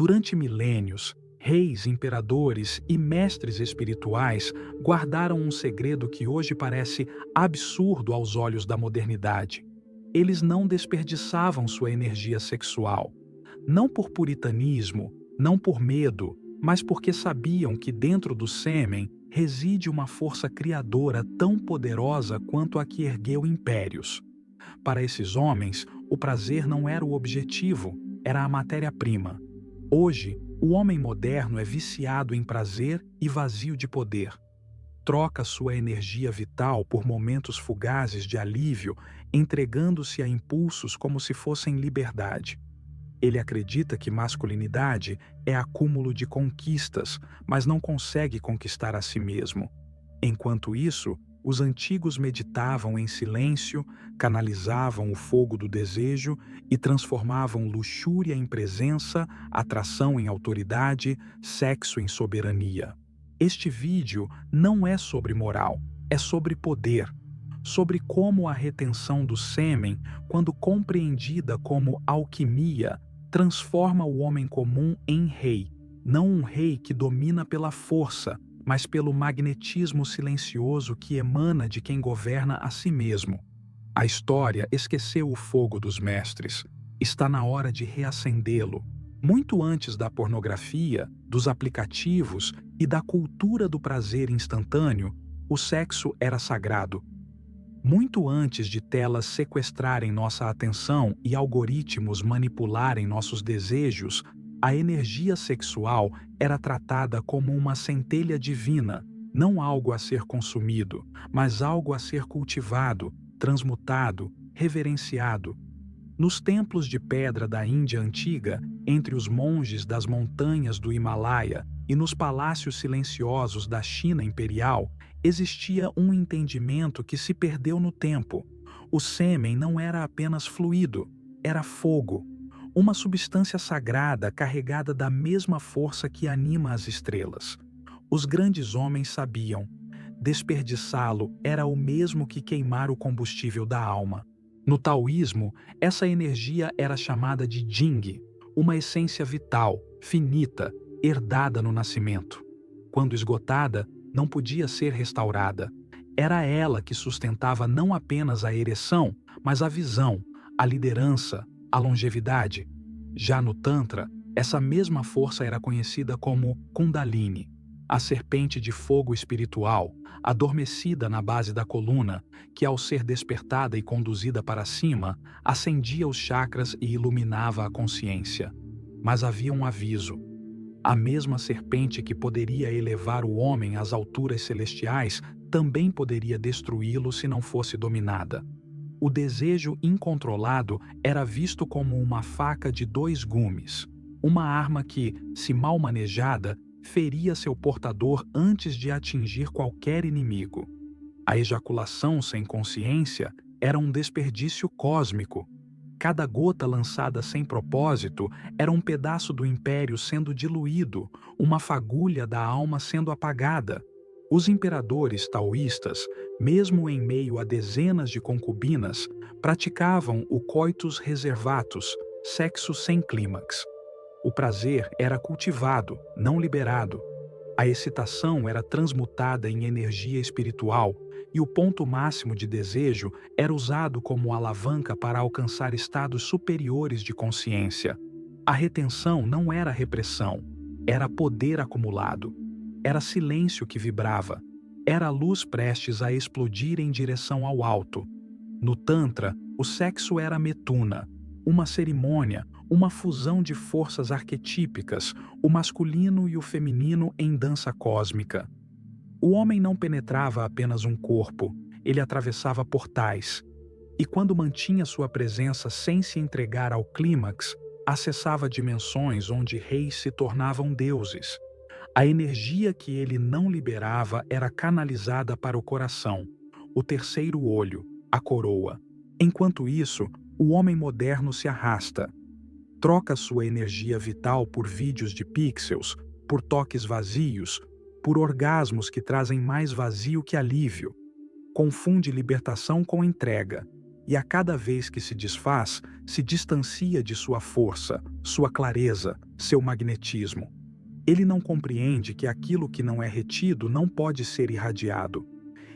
Durante milênios, reis, imperadores e mestres espirituais guardaram um segredo que hoje parece absurdo aos olhos da modernidade. Eles não desperdiçavam sua energia sexual, não por puritanismo, não por medo, mas porque sabiam que dentro do sêmen reside uma força criadora tão poderosa quanto a que ergueu impérios. Para esses homens, o prazer não era o objetivo, era a matéria-prima. Hoje, o homem moderno é viciado em prazer e vazio de poder. Troca sua energia vital por momentos fugazes de alívio, entregando-se a impulsos como se fossem liberdade. Ele acredita que masculinidade é acúmulo de conquistas, mas não consegue conquistar a si mesmo. Enquanto isso, os antigos meditavam em silêncio, canalizavam o fogo do desejo e transformavam luxúria em presença, atração em autoridade, sexo em soberania. Este vídeo não é sobre moral, é sobre poder, sobre como a retenção do sêmen, quando compreendida como alquimia, transforma o homem comum em rei, não um rei que domina pela força, mas pelo magnetismo silencioso que emana de quem governa a si mesmo. A história esqueceu o fogo dos mestres. Está na hora de reacendê-lo. Muito antes da pornografia, dos aplicativos e da cultura do prazer instantâneo, o sexo era sagrado. Muito antes de telas sequestrarem nossa atenção e algoritmos manipularem nossos desejos, a energia sexual era tratada como uma centelha divina, não algo a ser consumido, mas algo a ser cultivado, transmutado, reverenciado. Nos templos de pedra da Índia antiga, entre os monges das montanhas do Himalaia e nos palácios silenciosos da China imperial, existia um entendimento que se perdeu no tempo. O sêmen não era apenas fluido, era fogo, uma substância sagrada carregada da mesma força que anima as estrelas. Os grandes homens sabiam, desperdiçá-lo era o mesmo que queimar o combustível da alma. No taoísmo, essa energia era chamada de Jing, uma essência vital, finita, herdada no nascimento. Quando esgotada, não podia ser restaurada. Era ela que sustentava não apenas a ereção, mas a visão, a liderança, a longevidade. Já no Tantra, essa mesma força era conhecida como Kundalini, a serpente de fogo espiritual, adormecida na base da coluna, que ao ser despertada e conduzida para cima, acendia os chakras e iluminava a consciência. Mas havia um aviso. A mesma serpente que poderia elevar o homem às alturas celestiais também poderia destruí-lo se não fosse dominada. O desejo incontrolado era visto como uma faca de dois gumes, uma arma que, se mal manejada, feria seu portador antes de atingir qualquer inimigo. A ejaculação sem consciência era um desperdício cósmico. Cada gota lançada sem propósito era um pedaço do império sendo diluído, uma fagulha da alma sendo apagada. Os imperadores taoístas, mesmo em meio a dezenas de concubinas, praticavam o coitus reservatus, sexo sem clímax. O prazer era cultivado, não liberado. A excitação era transmutada em energia espiritual e o ponto máximo de desejo era usado como alavanca para alcançar estados superiores de consciência. A retenção não era repressão, era poder acumulado. Era silêncio que vibrava. Era a luz prestes a explodir em direção ao alto. No Tantra, o sexo era metuna, uma cerimônia, uma fusão de forças arquetípicas, o masculino e o feminino em dança cósmica. O homem não penetrava apenas um corpo, ele atravessava portais. E quando mantinha sua presença sem se entregar ao clímax, acessava dimensões onde reis se tornavam deuses. A energia que ele não liberava era canalizada para o coração, o terceiro olho, a coroa. Enquanto isso, o homem moderno se arrasta. Troca sua energia vital por vídeos de pixels, por toques vazios, por orgasmos que trazem mais vazio que alívio. Confunde libertação com entrega. e a cada vez que se desfaz, se distancia de sua força, sua clareza, seu magnetismo. Ele não compreende que aquilo que não é retido não pode ser irradiado,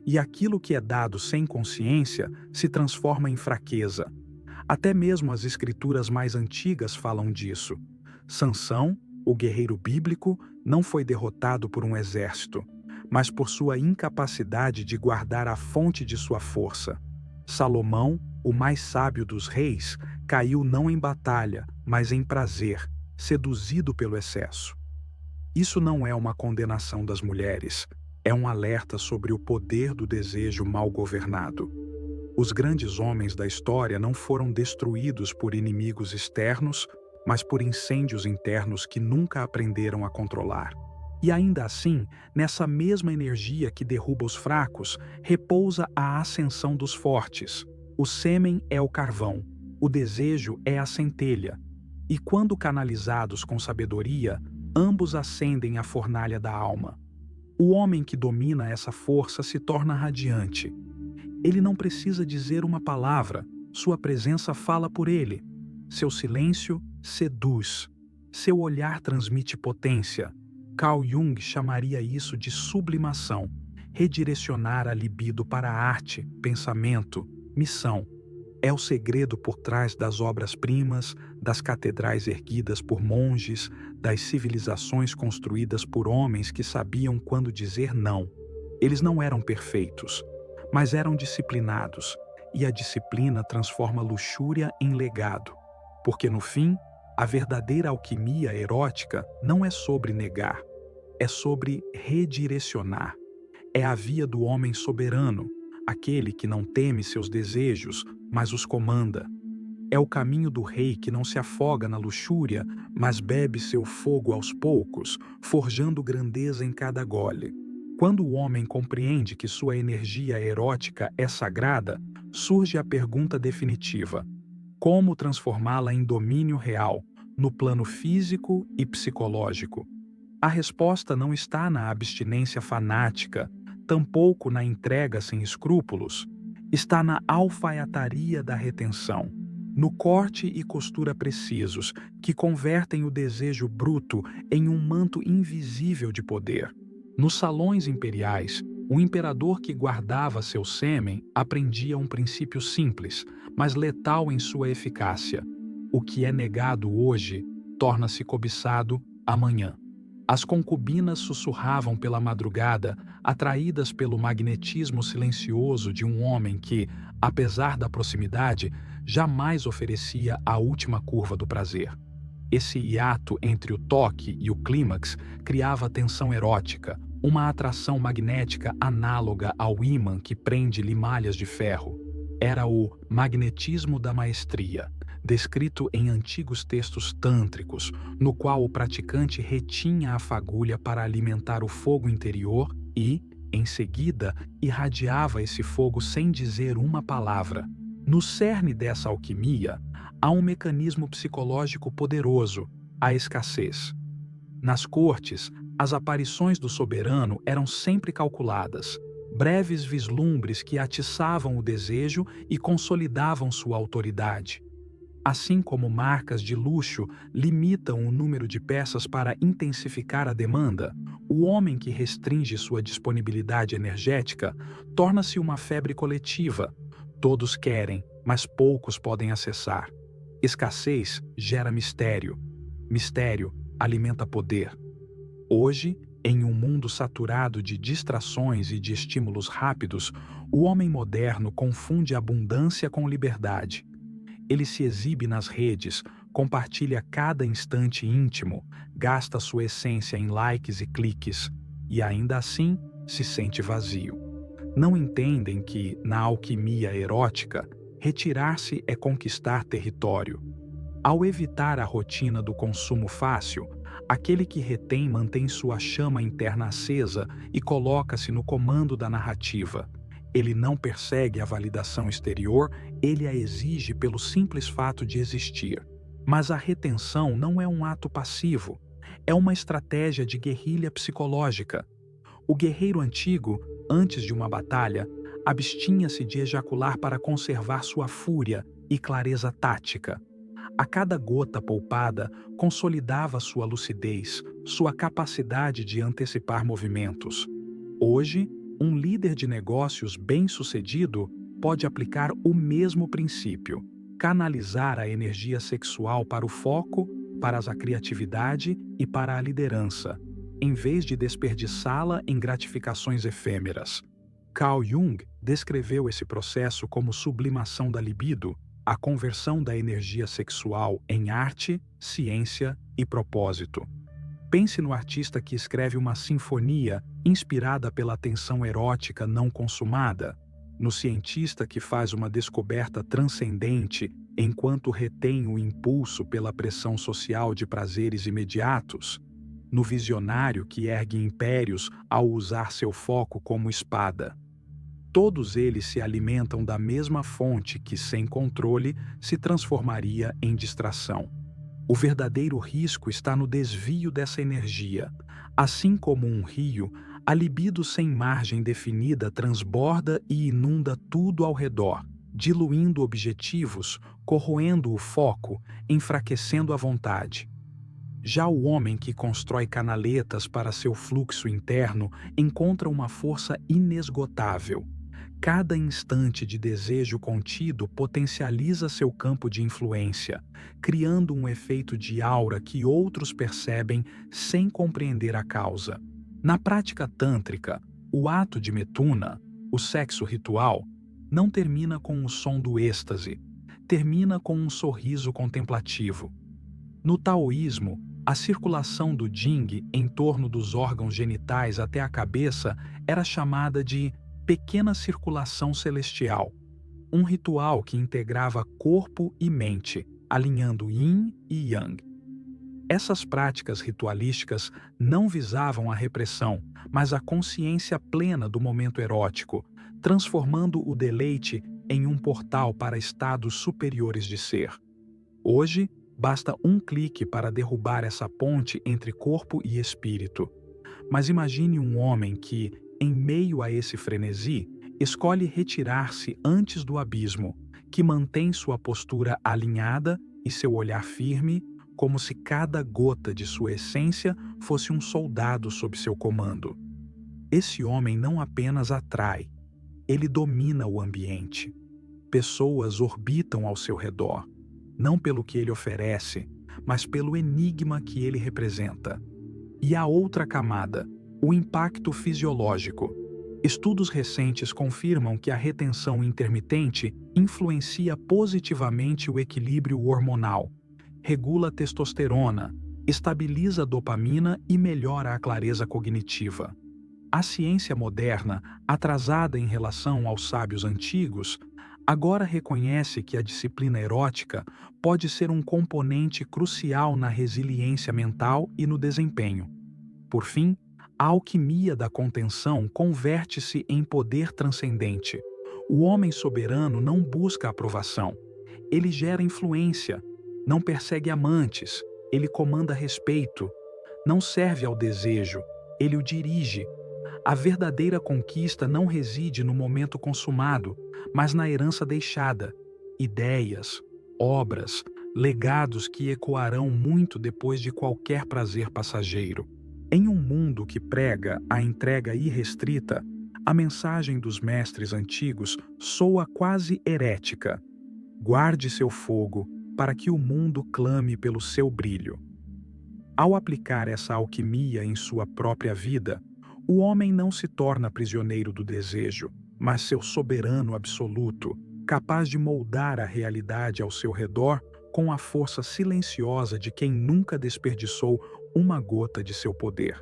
e aquilo que é dado sem consciência se transforma em fraqueza. Até mesmo as escrituras mais antigas falam disso. Sansão, o guerreiro bíblico, não foi derrotado por um exército, mas por sua incapacidade de guardar a fonte de sua força. Salomão, o mais sábio dos reis, caiu não em batalha, mas em prazer, seduzido pelo excesso. Isso não é uma condenação das mulheres, é um alerta sobre o poder do desejo mal governado. Os grandes homens da história não foram destruídos por inimigos externos, mas por incêndios internos que nunca aprenderam a controlar. E ainda assim, nessa mesma energia que derruba os fracos, repousa a ascensão dos fortes. O sêmen é o carvão, o desejo é a centelha. E quando canalizados com sabedoria, ambos acendem a fornalha da alma. O homem que domina essa força se torna radiante. Ele não precisa dizer uma palavra, sua presença fala por ele. Seu silêncio seduz. Seu olhar transmite potência. Carl Jung chamaria isso de sublimação, redirecionar a libido para arte, pensamento, missão. É o segredo por trás das obras-primas, das catedrais erguidas por monges, das civilizações construídas por homens que sabiam quando dizer não. Eles não eram perfeitos, mas eram disciplinados, e a disciplina transforma luxúria em legado. Porque no fim, a verdadeira alquimia erótica não é sobre negar, é sobre redirecionar. É a via do homem soberano, aquele que não teme seus desejos, mas os comanda. É o caminho do rei que não se afoga na luxúria, mas bebe seu fogo aos poucos, forjando grandeza em cada gole. Quando o homem compreende que sua energia erótica é sagrada, surge a pergunta definitiva: como transformá-la em domínio real, no plano físico e psicológico? A resposta não está na abstinência fanática, tampouco na entrega sem escrúpulos. Está na alfaiataria da retenção, no corte e costura precisos, que convertem o desejo bruto em um manto invisível de poder. Nos salões imperiais, o imperador que guardava seu sêmen aprendia um princípio simples, mas letal em sua eficácia. O que é negado hoje torna-se cobiçado amanhã. As concubinas sussurravam pela madrugada, atraídas pelo magnetismo silencioso de um homem que, apesar da proximidade, jamais oferecia a última curva do prazer. Esse hiato entre o toque e o clímax criava tensão erótica, uma atração magnética análoga ao ímã que prende limalhas de ferro. Era o magnetismo da maestria, descrito em antigos textos tântricos, no qual o praticante retinha a fagulha para alimentar o fogo interior e, em seguida, irradiava esse fogo sem dizer uma palavra. No cerne dessa alquimia, há um mecanismo psicológico poderoso: a escassez. Nas cortes, as aparições do soberano eram sempre calculadas, breves vislumbres que atiçavam o desejo e consolidavam sua autoridade. Assim como marcas de luxo limitam o número de peças para intensificar a demanda, o homem que restringe sua disponibilidade energética torna-se uma febre coletiva. Todos querem, mas poucos podem acessar. Escassez gera mistério. Mistério alimenta poder. Hoje, em um mundo saturado de distrações e de estímulos rápidos, o homem moderno confunde abundância com liberdade. Ele se exibe nas redes, compartilha cada instante íntimo, gasta sua essência em likes e cliques, e ainda assim se sente vazio. Não entendem que, na alquimia erótica, retirar-se é conquistar território. Ao evitar a rotina do consumo fácil, aquele que retém mantém sua chama interna acesa e coloca-se no comando da narrativa. Ele não persegue a validação exterior, ele a exige pelo simples fato de existir. Mas a retenção não é um ato passivo, é uma estratégia de guerrilha psicológica. O guerreiro antigo, antes de uma batalha, abstinha-se de ejacular para conservar sua fúria e clareza tática. A cada gota poupada, consolidava sua lucidez, sua capacidade de antecipar movimentos. Hoje, um líder de negócios bem-sucedido pode aplicar o mesmo princípio, canalizar a energia sexual para o foco, para a criatividade e para a liderança, em vez de desperdiçá-la em gratificações efêmeras. Carl Jung descreveu esse processo como sublimação da libido, a conversão da energia sexual em arte, ciência e propósito. Pense no artista que escreve uma sinfonia inspirada pela tensão erótica não consumada, no cientista que faz uma descoberta transcendente enquanto retém o impulso pela pressão social de prazeres imediatos, no visionário que ergue impérios ao usar seu foco como espada. Todos eles se alimentam da mesma fonte que, sem controle, se transformaria em distração. O verdadeiro risco está no desvio dessa energia. Assim como um rio, a libido sem margem definida transborda e inunda tudo ao redor, diluindo objetivos, corroendo o foco, enfraquecendo a vontade. Já o homem que constrói canaletas para seu fluxo interno encontra uma força inesgotável. Cada instante de desejo contido potencializa seu campo de influência, criando um efeito de aura que outros percebem sem compreender a causa. Na prática tântrica, o ato de metuna, o sexo ritual, não termina com o som do êxtase, termina com um sorriso contemplativo. No taoísmo, a circulação do Jing em torno dos órgãos genitais até a cabeça era chamada de pequena circulação celestial, um ritual que integrava corpo e mente, alinhando Yin e Yang. Essas práticas ritualísticas não visavam a repressão, mas a consciência plena do momento erótico, transformando o deleite em um portal para estados superiores de ser. Hoje, basta um clique para derrubar essa ponte entre corpo e espírito. Mas imagine um homem que, em meio a esse frenesi, escolhe retirar-se antes do abismo, que mantém sua postura alinhada e seu olhar firme, como se cada gota de sua essência fosse um soldado sob seu comando. Esse homem não apenas atrai, ele domina o ambiente. Pessoas orbitam ao seu redor, não pelo que ele oferece, mas pelo enigma que ele representa. E a outra camada, o impacto fisiológico. Estudos recentes confirmam que a retenção intermitente influencia positivamente o equilíbrio hormonal, regula a testosterona, estabiliza a dopamina e melhora a clareza cognitiva. A ciência moderna, atrasada em relação aos sábios antigos, agora reconhece que a disciplina erótica pode ser um componente crucial na resiliência mental e no desempenho. Por fim, a alquimia da contenção converte-se em poder transcendente. O homem soberano não busca aprovação. Ele gera influência. Não persegue amantes. Ele comanda respeito. Não serve ao desejo. Ele o dirige. A verdadeira conquista não reside no momento consumado, mas na herança deixada. Ideias, obras, legados que ecoarão muito depois de qualquer prazer passageiro. Em um mundo que prega a entrega irrestrita, a mensagem dos mestres antigos soa quase herética. Guarde seu fogo para que o mundo clame pelo seu brilho. Ao aplicar essa alquimia em sua própria vida, o homem não se torna prisioneiro do desejo, mas seu soberano absoluto, capaz de moldar a realidade ao seu redor com a força silenciosa de quem nunca desperdiçou uma gota de seu poder.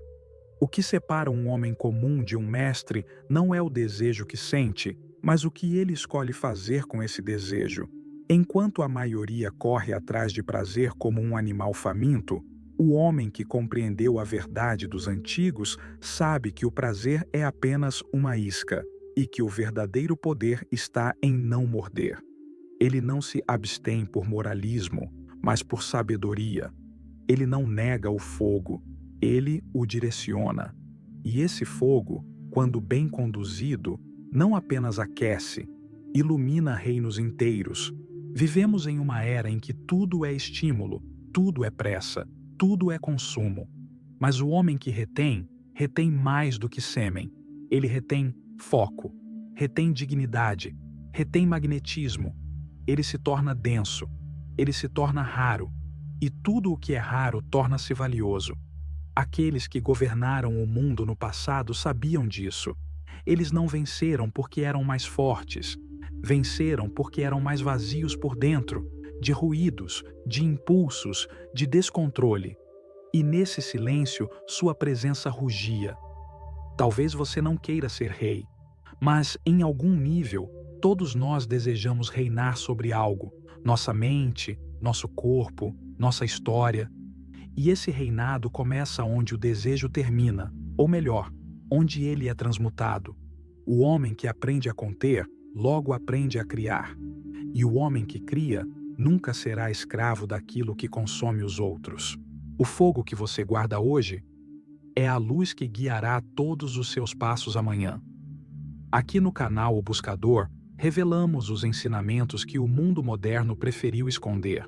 O que separa um homem comum de um mestre não é o desejo que sente, mas o que ele escolhe fazer com esse desejo. Enquanto a maioria corre atrás de prazer como um animal faminto, o homem que compreendeu a verdade dos antigos sabe que o prazer é apenas uma isca e que o verdadeiro poder está em não morder. Ele não se abstém por moralismo, mas por sabedoria. Ele não nega o fogo, ele o direciona. E esse fogo, quando bem conduzido, não apenas aquece, ilumina reinos inteiros. Vivemos em uma era em que tudo é estímulo, tudo é pressa, tudo é consumo. Mas o homem que retém, retém mais do que sêmen. Ele retém foco, retém dignidade, retém magnetismo. Ele se torna denso, ele se torna raro, e tudo o que é raro torna-se valioso. Aqueles que governaram o mundo no passado sabiam disso. Eles não venceram porque eram mais fortes. Venceram porque eram mais vazios por dentro, de ruídos, de impulsos, de descontrole. E nesse silêncio, sua presença rugia. Talvez você não queira ser rei, mas em algum nível, todos nós desejamos reinar sobre algo, nossa mente, nosso corpo, nossa história. E esse reinado começa onde o desejo termina, ou melhor, onde ele é transmutado. O homem que aprende a conter, logo aprende a criar. E o homem que cria nunca será escravo daquilo que consome os outros. O fogo que você guarda hoje é a luz que guiará todos os seus passos amanhã. Aqui no canal O Buscador, revelamos os ensinamentos que o mundo moderno preferiu esconder.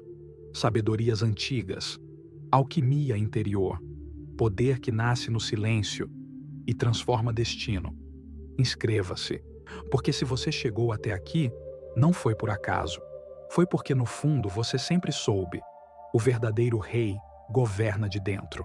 Sabedorias antigas, alquimia interior, poder que nasce no silêncio e transforma destino. Inscreva-se, porque se você chegou até aqui, não foi por acaso. Foi porque no fundo você sempre soube: o verdadeiro rei governa de dentro.